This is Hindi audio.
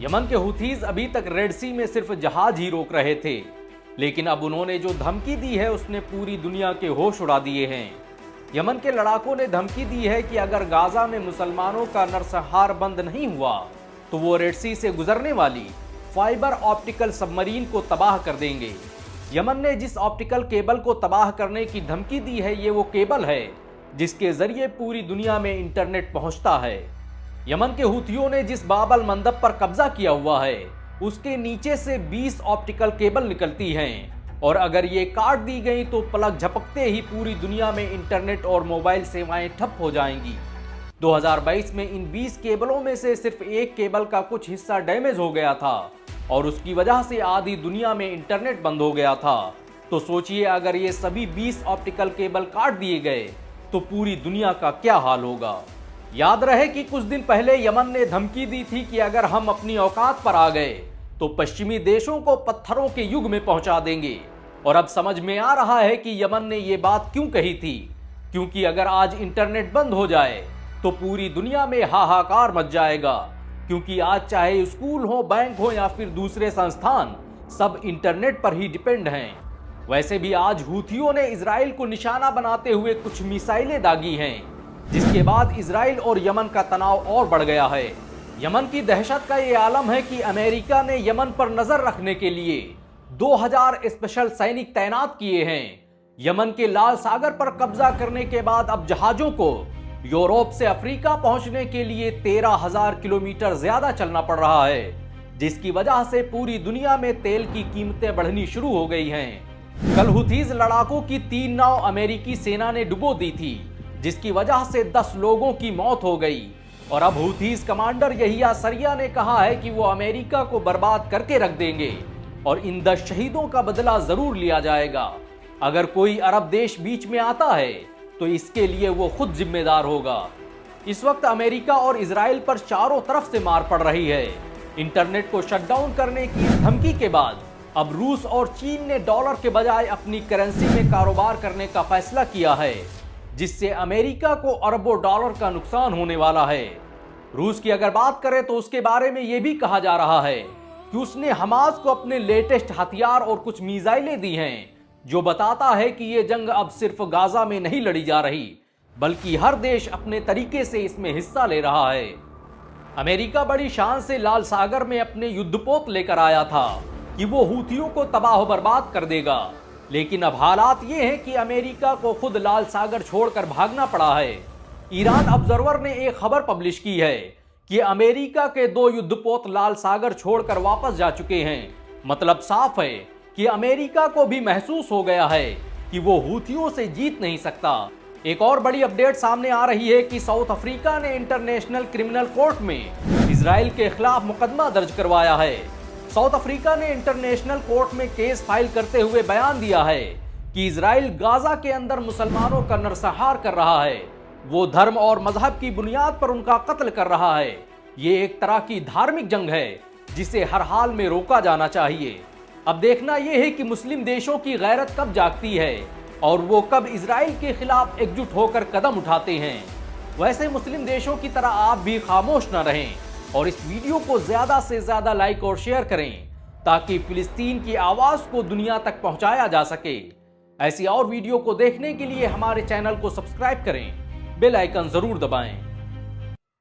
यमन के हुथीज अभी तक रेड सी में सिर्फ जहाज ही रोक रहे थे, लेकिन अब उन्होंने जो धमकी दी है उसने पूरी दुनिया के होश उड़ा दिए हैं। यमन के लड़ाकों ने धमकी दी है कि अगर गाजा में मुसलमानों का नरसंहार बंद नहीं हुआ तो वो रेड सी से गुजरने वाली फाइबर ऑप्टिकल सबमरीन को तबाह कर देंगे। यमन ने जिस ऑप्टिकल केबल को तबाह करने की धमकी दी है, ये वो केबल है जिसके जरिए पूरी दुनिया में इंटरनेट पहुंचता है। यमन के हुथियों ने जिस बाबल मंदब पर कब्जा किया हुआ है उसके नीचे से 20 ऑप्टिकल केबल निकलती हैं और अगर ये काट दी गई तो पलक झपकते ही पूरी दुनिया में इंटरनेट और मोबाइल सेवाएं ठप हो जाएंगी। 2022 में इन 20 केबलों में से सिर्फ एक केबल का कुछ हिस्सा डैमेज हो गया था और उसकी वजह से आधी दुनिया में इंटरनेट बंद हो गया था। तो सोचिए अगर ये सभी 20 ऑप्टिकल केबल काट दिए गए तो पूरी दुनिया का क्या हाल होगा। याद रहे कि कुछ दिन पहले यमन ने धमकी दी थी कि अगर हम अपनी औकात पर आ गए तो पश्चिमी देशों को पत्थरों के युग में पहुंचा देंगे। और अब समझ में आ रहा है कि यमन ने ये बात क्यों कही थी, क्योंकि अगर आज इंटरनेट बंद हो जाए तो पूरी दुनिया में हाहाकार मच जाएगा। क्योंकि आज चाहे स्कूल हो, बैंक हो या फिर दूसरे संस्थान, सब इंटरनेट पर ही डिपेंड हैं। वैसे भी आज हुथियों ने इजराइल को निशाना बनाते हुए कुछ मिसाइलें दागी हैं, जिसके बाद इजराइल और यमन का तनाव और बढ़ गया है। यमन की दहशत का ये आलम है कि अमेरिका ने यमन पर नजर रखने के लिए 2000 स्पेशल सैनिक तैनात किए हैं। यमन के लाल सागर पर कब्जा करने के बाद अब जहाजों को यूरोप से अफ्रीका पहुंचने के लिए 13,000 किलोमीटर ज्यादा चलना पड़ रहा है, जिसकी वजह से पूरी दुनिया में तेल की कीमतें बढ़नी शुरू हो गई हैं। कल हुथीज लड़ाकों की 3 नाव अमेरिकी सेना ने डुबो दी थी, जिसकी वजह से 10 लोगों की मौत हो गई। और अब हुथीज कमांडर यहिया सरिया ने कहा है कि वो अमेरिका को बर्बाद करके रख देंगे और इन 10 शहीदों का बदला जरूर लिया जाएगा। अगर कोई अरब देश बीच में आता है तो इसके लिए वो खुद जिम्मेदार होगा। इस वक्त अमेरिका और इजराइल पर चारों तरफ से मार पड़ रही है। इंटरनेट को शटडाउन करने की धमकी के बाद अब रूस और चीन ने डॉलर के बजाय अपनी करेंसी में कारोबार करने का फैसला किया है, जिससे अमेरिका को अरबों डॉलर का नुकसान होने वाला है। रूस की अगर बात करें तो उसके बारे में यह भी कहा जा रहा है कि उसने हमास को अपने लेटेस्ट हथियार और कुछ मिसाइलें दी हैं, जो बताता है कि यह जंग अब सिर्फ गाजा में नहीं लड़ी जा रही, बल्कि हर देश अपने तरीके से इसमें हिस्सा ले रहा है। अमेरिका बड़ी शान से लाल सागर में अपने युद्धपोत लेकर आया था कि वो हुथियों को तबाह बर्बाद कर देगा, लेकिन अब हालात ये हैं कि अमेरिका को खुद लाल सागर छोड़कर भागना पड़ा है। ईरान ऑब्जर्वर ने एक खबर पब्लिश की है कि अमेरिका के 2 युद्धपोत लाल सागर छोड़कर वापस जा चुके हैं। मतलब साफ है कि अमेरिका को भी महसूस हो गया है कि वो हुथियों से जीत नहीं सकता। एक और बड़ी अपडेट सामने आ रही है कि साउथ अफ्रीका ने इंटरनेशनल क्रिमिनल कोर्ट में इजराइल के खिलाफ मुकदमा दर्ज करवाया है। साउथ अफ्रीका ने इंटरनेशनल कोर्ट में केस फाइल करते हुए बयान दिया है कि इजराइल गाजा के अंदर मुसलमानों का नरसंहार कर रहा है, वो धर्म और मजहब की बुनियाद पर उनका कत्ल कर रहा है। ये एक तरह की धार्मिक जंग है जिसे हर हाल में रोका जाना चाहिए। अब देखना यह है कि मुस्लिम देशों की गैरत कब जागती है और वो कब इजराइल के खिलाफ एकजुट होकर कदम उठाते हैं। वैसे मुस्लिम देशों की तरह आप भी खामोश न रहें और इस वीडियो को ज्यादा से ज्यादा लाइक और शेयर करें, ताकि फिलिस्तीन की आवाज को दुनिया तक पहुंचाया जा सके। ऐसी और वीडियो को देखने के लिए हमारे चैनल को सब्सक्राइब करें, बेल आइकन जरूर दबाएं।